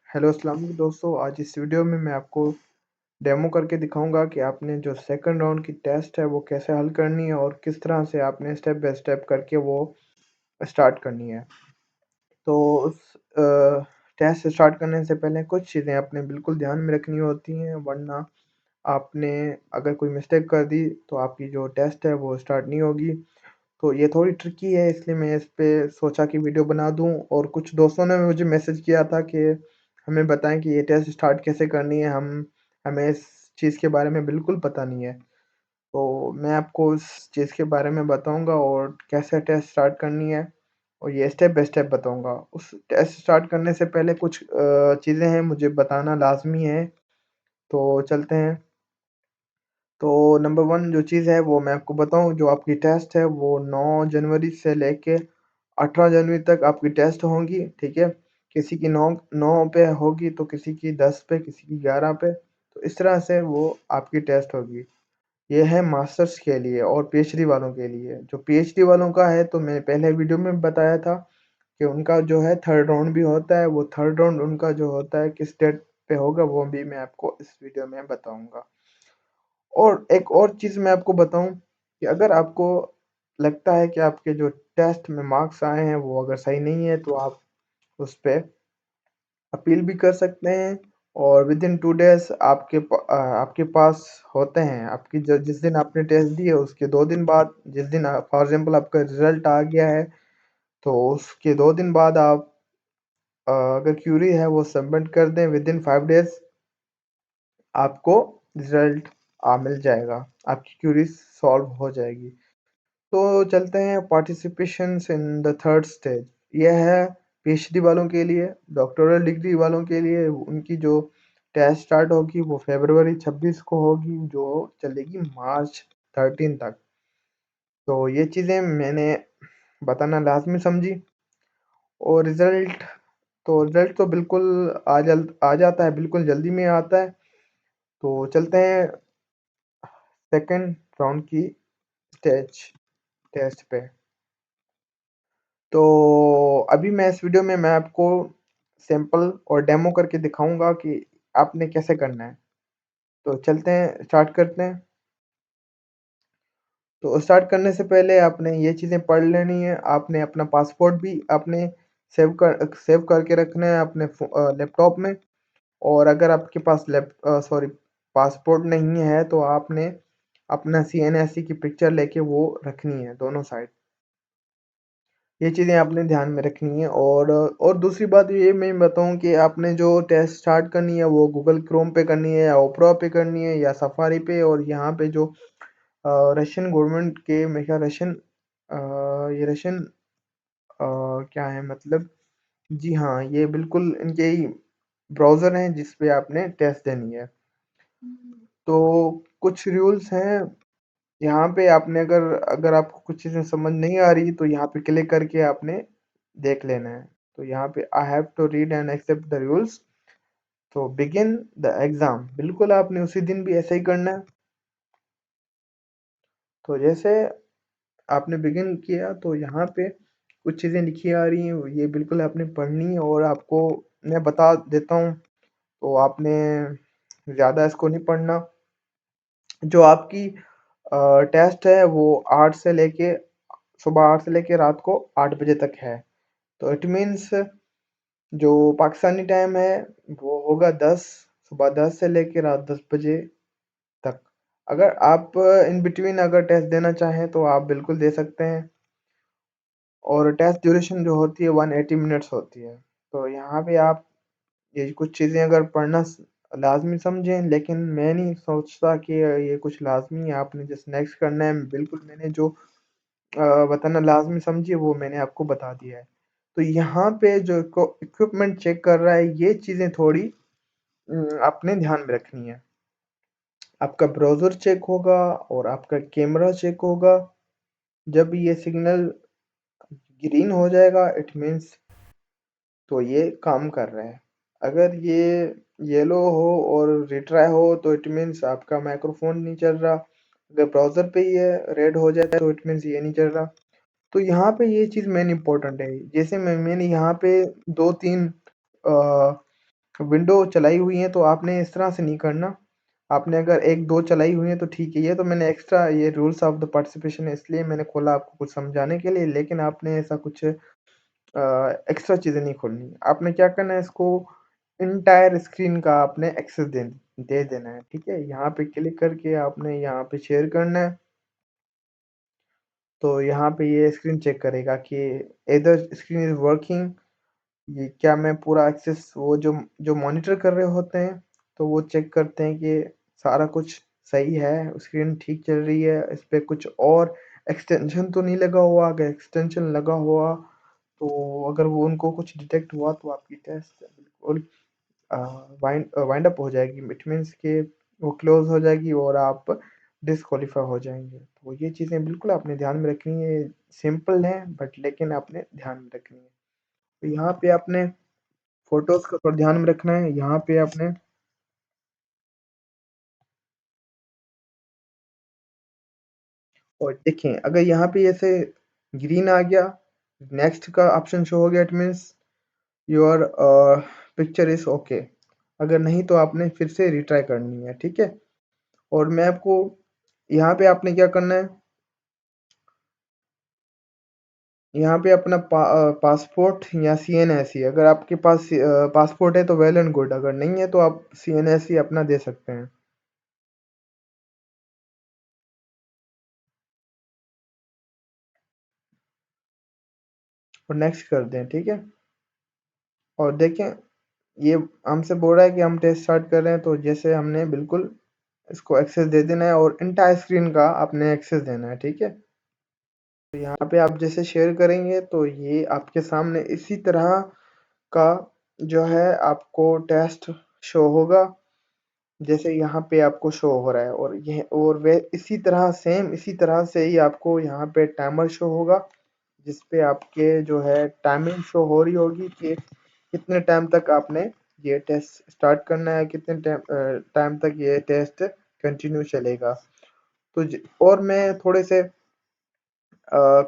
Hello अस्सलाम वालेकुम दोस्तों। आज इस वीडियो में मैं आपको डेमो करके दिखाऊंगा कि आपने जो सेकंड राउंड की टेस्ट है वो कैसे हल करनी है और किस तरह से आपने स्टेप बाय स्टेप करके वो स्टार्ट करनी है। तो उस टेस्ट स्टार्ट करने से पहले कुछ चीज़ें आपने बिल्कुल ध्यान में रखनी होती हैं, वरना आपने अगर कोई मिस्टेक कर दी तो आपकी जो टेस्ट है वो स्टार्ट नहीं होगी। तो ये थोड़ी ट्रिकी है, इसलिए मैं इस पे सोचा कि वीडियो बना दूँ। और कुछ दोस्तों ने मुझे मैसेज किया था कि हमें बताएँ कि ये टेस्ट स्टार्ट कैसे करनी है, हमें इस चीज़ के बारे में बिल्कुल पता नहीं है। तो मैं आपको इस चीज़ के बारे में बताऊँगा और कैसे टेस्ट स्टार्ट करनी है, और ये स्टेप बाय स्टेप बताऊँगा। उस टेस्ट स्टार्ट करने से पहले कुछ चीज़ें हैं मुझे बताना लाज़मी है, तो चलते हैं। तो नंबर 1 जो चीज़ है वो मैं आपको बताऊँ, जो आपकी टेस्ट है वो 9 जनवरी से लेके 18 जनवरी तक आपकी टेस्ट होंगी, ठीक है? किसी की 9 पे होगी, तो किसी की 10 पे, किसी की 11 पे, तो इस तरह से वो आपकी टेस्ट होगी। ये है मास्टर्स के लिए और पीएचडी वालों के लिए। जो पीएचडी वालों का है, तो मैं पहले वीडियो में बताया था कि उनका जो है थर्ड राउंड भी होता है, वो थर्ड राउंड उनका जो होता है किस डेट पे होगा वो भी मैं आपको इस वीडियो में बताऊँगा। और एक और चीज़ मैं आपको बताऊँ कि अगर आपको लगता है कि आपके जो टेस्ट में मार्क्स आए हैं वो अगर सही नहीं है, तो आप उस पे अपील भी कर सकते हैं, और विदिन 2 डेज़ आपके पास होते हैं। आपकी ज जिस दिन आपने टेस्ट दिए उसके 2 दिन बाद, जिस दिन फॉर एग्ज़ाम्पल आपका रिज़ल्ट आ गया है, तो उसके 2 दिन बाद आप अगर क्यूरी है वो सबमिट कर दें, विदिन 5 डेज़ आपको रिज़ल्ट मिल जाएगा, आपकी क्यूरी सॉल्व हो जाएगी। तो चलते हैं participations in the third stage. यह है पीएचडी वालों के लिए, डॉक्टोरल डिग्री वालों के लिए। उनकी जो टेस्ट स्टार्ट होगी वो फ़रवरी 26 को होगी, जो चलेगी मार्च 13 तक। तो ये चीज़ें मैंने बताना लाज़मी समझी। और रिज़ल्ट तो बिल्कुल आ जाता है, बिल्कुल जल्दी में आता है। तो चलते हैं सेकंड राउंड की स्टेज टेस्ट पे। तो अभी मैं इस वीडियो में मैं आपको सैंपल और डेमो करके दिखाऊँगा कि आपने कैसे करना है। तो चलते हैं, स्टार्ट करते हैं। तो स्टार्ट करने से पहले आपने ये चीज़ें पढ़ लेनी है। आपने अपना पासपोर्ट भी आपने सेव करके रखना है अपने लैपटॉप में। और अगर आपके पास सॉरी, पासपोर्ट नहीं है, तो आपने अपना सीएनएससी की पिक्चर लेके वो रखनी है दोनों साइड। ये चीज़ें आपने ध्यान में रखनी है। और दूसरी बात ये मैं बताऊँ कि आपने जो टेस्ट स्टार्ट करनी है वो गूगल क्रोम पे करनी है, या ओपेरा पे करनी है, या सफारी पे। और यहाँ पे जो रशियन गवर्नमेंट के मेरे ख्याल ये रशियन क्या है मतलब, जी हाँ, ये बिल्कुल इनके ही ब्राउज़र हैं जिस पे आपने टेस्ट देनी है। तो कुछ रूल्स हैं यहाँ पे। आपने अगर अगर आपको कुछ चीज़ें समझ नहीं आ रही, तो यहाँ पे क्लिक करके आपने देख लेना है। तो यहाँ पे I have to read and accept the rules, तो बिगिन द एग्ज़ाम, बिल्कुल आपने उसी दिन भी ऐसा ही करना है। तो जैसे आपने बिगिन किया, तो यहाँ पे कुछ चीज़ें लिखी आ रही हैं, ये बिल्कुल आपने पढ़नी है। और आपको मैं बता देता हूँ, तो आपने ज़्यादा इसको नहीं पढ़ना। जो आपकी टेस्ट है वो 8 से लेके सुबह 8 से लेके रात को 8 बजे तक है। तो इट मीन्स जो पाकिस्तानी टाइम है वो होगा 10, सुबह 10 से लेके रात 10 बजे तक। अगर आप इन बिटवीन अगर टेस्ट देना चाहें, तो आप बिल्कुल दे सकते हैं। और टेस्ट ड्यूरेशन जो होती है 180 मिनट्स होती है। तो यहाँ पे आप ये कुछ चीज़ें अगर पढ़ना लाज़मी समझें, लेकिन मैं नहीं सोचता कि ये कुछ लाज़मी है, आपने जस्ट नेक्स्ट करना है। बिल्कुल मैंने जो बताना लाज़मी समझी वो मैंने आपको बता दिया है। तो यहाँ पे जो इक्विपमेंट चेक कर रहा है, ये चीज़ें थोड़ी आपने ध्यान में रखनी है। आपका ब्राउज़र चेक होगा और आपका कैमरा चेक होगा। जब ये सिग्नल ग्रीन हो जाएगा, इट मीन्स तो ये काम कर रहा है। अगर ये येलो हो और रिट्राई हो, तो इट मीन्स आपका माइक्रोफ़ोन नहीं चल रहा। अगर ब्राउज़र पे ये रेड हो जाए, तो इट मीन्स ये नहीं चल रहा। तो यहाँ पे ये चीज़ मेन इम्पोर्टेंट है। जैसे मैंने यहाँ पे 2-3 अ, विंडो चलाई हुई है तो आपने इस तरह से नहीं करना। आपने अगर 1-2 चलाई हुई है तो ठीक है, ये तो मैंने एक्स्ट्रा ये रूल्स ऑफ द पार्टिसिपेशन है इसलिए मैंने खोला आपको कुछ समझाने के लिए, लेकिन आपने ऐसा कुछ एक्स्ट्रा चीज़ें नहीं खोलनी। आपने क्या करना है, इसको एंटायर स्क्रीन का आपने एक्सेस दे देना है, ठीक है? यहाँ पे क्लिक करके आपने यहाँ पे शेयर करना है। तो यहाँ पे ये स्क्रीन चेक करेगा कि इधर स्क्रीन इज़ वर्किंग, ये क्या मैं पूरा एक्सेस वो जो मॉनिटर कर रहे होते हैं, तो वो चेक करते हैं कि सारा कुछ सही है, स्क्रीन ठीक चल रही है, इस पे कुछ और एक्सटेंशन तो नहीं लगा हुआ। अगर एक्सटेंशन लगा हुआ, तो अगर वो उनको कुछ डिटेक्ट हुआ तो आपकी टेस्ट बिल्कुल वाइंड अप हो जाएगी। इट मीन्स कि वो क्लोज़ हो जाएगी और आप डिस्क्वालीफाई हो जाएँगे। तो ये चीज़ें बिल्कुल आपने ध्यान में रखनी है, सिंपल है बट लेकिन आपने ध्यान में रखनी है। तो यहाँ पे आपने फ़ोटोज़ का थोड़ा ध्यान में रखना है, यहाँ पे आपने और देखें अगर यहाँ पे ऐसे ग्रीन आ गया, नेक्स्ट का ऑप्शन शो हो गया, it means your picture is okay. अगर नहीं तो आपने फिर से रिट्राई करनी है, ठीक है? और मैं आपको यहाँ पे आपने क्या करना है, यहाँ पे अपना पासपोर्ट या सीएनएसी, अगर आपके पास पासपोर्ट है तो वेल एंड गुड, अगर नहीं है तो आप सीएनएसी अपना दे सकते हैं और नेक्स्ट कर दें, ठीक है? और देखें ये हमसे बोल रहा है कि हम टेस्ट स्टार्ट कर रहे हैं, तो जैसे हमने बिल्कुल इसको एक्सेस दे देना है और एंटायर स्क्रीन का आपने एक्सेस देना है, ठीक है? तो यहाँ पे आप जैसे शेयर करेंगे तो ये आपके सामने इसी तरह का जो है आपको टेस्ट शो होगा, जैसे यहाँ पे आपको शो हो रहा है। और ये और वे इसी तरह सेम इसी तरह से ही आपको यहाँ पे टाइमर शो होगा, जिस पे आपके जो है टाइमिंग शो हो रही होगी कि कितने टाइम तक आपने ये टेस्ट स्टार्ट करना है, कितने टाइम तक ये टेस्ट कंटिन्यू चलेगा। तो और मैं थोड़े से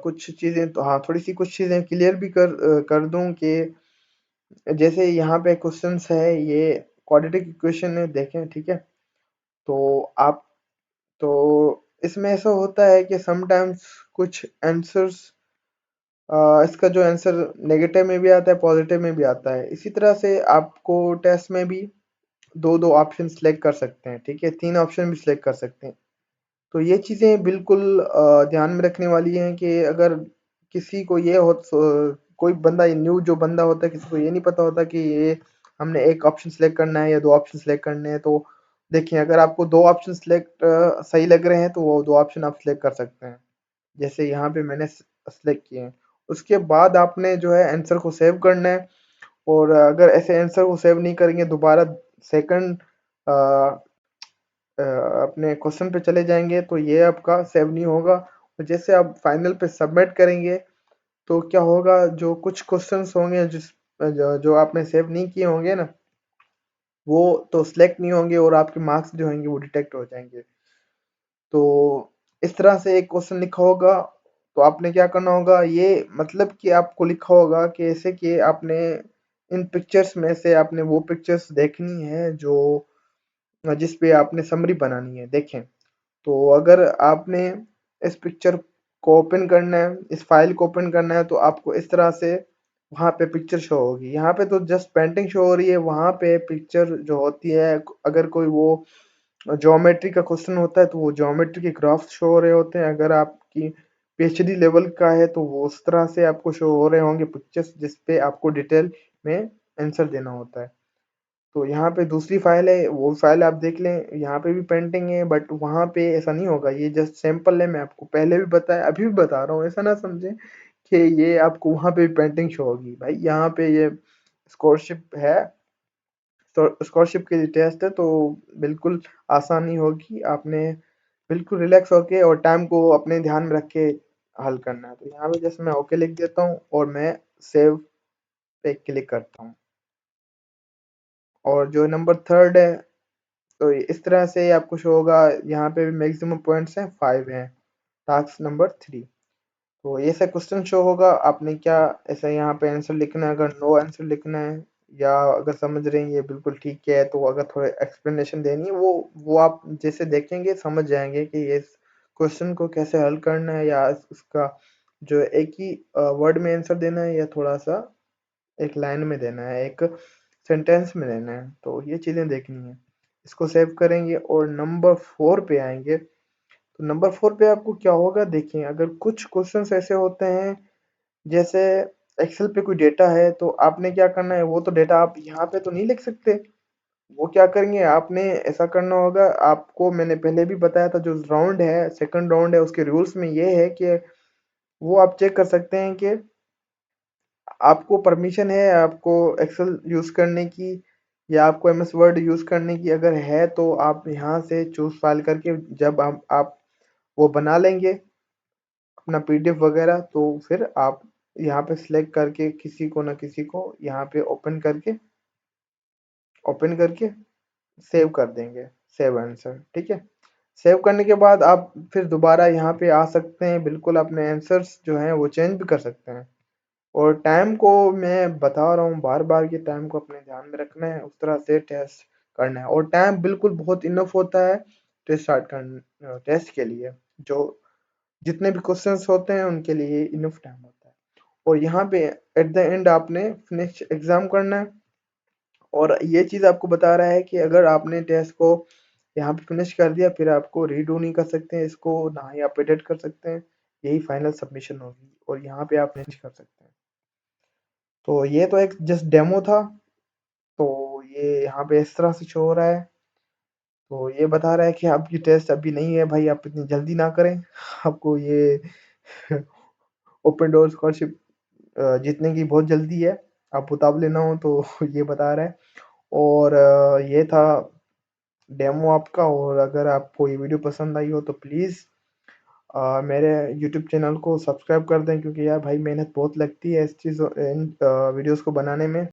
कुछ चीज़ें तो हाँ, थोड़ी-सी कुछ चीज़ें क्लियर भी कर दूँ कि जैसे यहाँ पे क्वेश्चंस है, ये क्वाड्रेटिक इक्वेशन है देखें, ठीक है? तो आप तो इसमें ऐसा होता है कि समटाइम्स कुछ आंसर्स इसका जो आंसर नेगेटिव में भी आता है, पॉजिटिव में भी आता है। इसी तरह से आपको टेस्ट में भी 2-2 ऑप्शन सिलेक्ट कर सकते हैं, ठीक है? 3 ऑप्शन भी सिलेक्ट कर सकते हैं। तो ये चीज़ें बिल्कुल ध्यान में रखने वाली हैं कि अगर किसी को ये हो कोई बंदा न्यू जो बंदा होता है, किसी को ये नहीं पता होता कि ये हमने 1 ऑप्शन सिलेक्ट करना है या 2 ऑप्शन सिलेक्ट करने हैं, तो देखिए अगर आपको 2 ऑप्शन सही लग रहे हैं, तो वो 2 ऑप्शन आप सिलेक्ट कर सकते हैं। जैसे यहाँ पे मैंने सिलेक्ट किए हैं। उसके बाद आपने जो है आंसर को सेव करना है, और अगर ऐसे आंसर को सेव नहीं करेंगे, दोबारा सेकंड अ अपने क्वेश्चन पे चले जाएँगे तो ये आपका सेव नहीं होगा। और जैसे आप फाइनल पे सबमिट करेंगे तो क्या होगा, जो कुछ क्वेश्चंस होंगे जो आपने सेव नहीं किए होंगे ना, वो तो सिलेक्ट नहीं होंगे और आपके मार्क्स जो होंगे वो डिटेक्ट हो जाएँगे। तो इस तरह से एक क्वेश्चन लिखा होगा, तो आपने क्या करना होगा, ये मतलब कि आपको लिखा होगा कि ऐसे कि आपने इन पिक्चर्स में से आपने वो पिक्चर्स देखनी है जो जिस पे आपने समरी बनानी है। देखें, तो अगर आपने इस पिक्चर को ओपन करना है, इस फाइल को ओपन करना है, तो आपको इस तरह से वहाँ पे पिक्चर शो होगी। यहाँ पे तो जस्ट पेंटिंग शो हो रही है, वहाँ पे पिक्चर जो होती है, अगर कोई वो ज्योमेट्री का क्वेश्चन होता है तो वो ज्योमेट्री के ग्राफ शो हो रहे होते हैं। अगर आपकी पीएचडी लेवल का है तो वो उस तरह से आपको शो हो रहे होंगे पिक्चर्स, जिस पे आपको डिटेल में आंसर देना होता है। तो यहाँ पे दूसरी फाइल है, वो फाइल आप देख लें, यहाँ पे भी पेंटिंग है बट वहाँ पे ऐसा नहीं होगा, ये जस्ट सैंपल है। मैं आपको पहले भी बताया, अभी भी बता रहा हूँ, ऐसा ना समझें कि ये आपको वहाँ पे भी पेंटिंग शो होगी। भाई यहाँ पे ये स्कॉलरशिप है, तो स्कॉलरशिप की टेस्ट है, तो बिल्कुल आसानी होगी। आपने बिल्कुल रिलैक्स होके और टाइम को अपने ध्यान में रख के हल करना है। तो यहाँ पे जैसे मैं ओके लिख देता हूँ और मैं सेव पे क्लिक करता हूँ। और जो नंबर थर्ड है, तो इस तरह से आपको शो होगा, यहाँ पे भी मैक्सिमम पॉइंट्स हैं 5 हैं, टास्क नंबर 3। तो ऐसा क्वेश्चन शो होगा, आपने क्या ऐसा यहाँ पे आंसर लिखना है, अगर नो आंसर लिखना है या अगर समझ रहे हैं ये बिल्कुल ठीक है, तो अगर थोड़ा एक्सप्लेनेशन देनी है वो आप जैसे देखेंगे समझ जाएँगे कि ये इस क्वेश्चन को कैसे हल करना है या उसका जो एक ही वर्ड में आंसर देना है या थोड़ा-सा एक लाइन में देना है, एक सेंटेंस में देना है, तो ये चीज़ें देखनी है। इसको सेव करेंगे और नंबर 4 पे आएँगे, तो नंबर 4 पे आपको क्या होगा देखिए, अगर कुछ क्वेश्चन्स ऐसे होते हैं जैसे एक्सेल पे कोई डेटा है, तो आपने क्या करना है, वो तो डेटा आप यहाँ पे तो नहीं लिख सकते। वो क्या करेंगे, आपने ऐसा करना होगा, आपको मैंने पहले भी बताया था, जो राउंड है, सेकंड राउंड है, उसके रूल्स में ये है कि वो आप चेक कर सकते हैं कि आपको परमिशन है आपको एक्सेल यूज़ करने की या आपको एमएस वर्ड यूज़ करने की, अगर है तो आप यहाँ से चूज़ फाइल करके जब आप वो बना लेंगे अपना पीडीएफ वगैरह, तो फिर आप यहाँ पे सिलेक्ट करके किसी को ना किसी को यहाँ पे ओपन करके सेव कर देंगे, सेव आंसर, ठीक है? सेव करने के बाद आप फिर दोबारा यहाँ पे आ सकते हैं, बिल्कुल अपने आंसर्स जो हैं वो चेंज भी कर सकते हैं। और टाइम को मैं बता रहा हूँ बार-बार कि टाइम को अपने ध्यान में रखना है, उस तरह से टेस्ट करना है और टाइम बिल्कुल बहुत इनफ होता है टेस्ट के लिए। जो जितने भी क्वेश्चंस होते हैं उनके लिए इनफ टाइम होता है। और यहाँ पे एट द एंड आपने फिनिश एग्ज़ाम करना है और ये चीज़ आपको बता रहा है कि अगर आपने टेस्ट को यहाँ पे फिनिश कर दिया, फिर आपको रीडू नहीं कर सकते हैं इसको, ना ही आप एडिट कर सकते हैं। यही फाइनल सबमिशन होगी और यहाँ पे आप फिनिश कर सकते हैं। तो ये तो एक जस्ट डेमो था, तो ये यहाँ पे इस तरह से शो हो रहा है। तो ये बता रहा है कि आपकी टेस्ट अभी नहीं है भाई, आप इतनी जल्दी ना करें। आपको ये ओपन डोर स्कॉलरशिप जीतने की बहुत जल्दी है, आप उतावले ना हो, तो ये बता रहा है। और ये था डेमो आपका, और अगर आपको ये वीडियो पसंद आई हो तो प्लीज़ मेरे यूट्यूब चैनल को सब्सक्राइब कर दें, क्योंकि यार भाई मेहनत बहुत लगती है इस इन वीडियोज़ को बनाने में।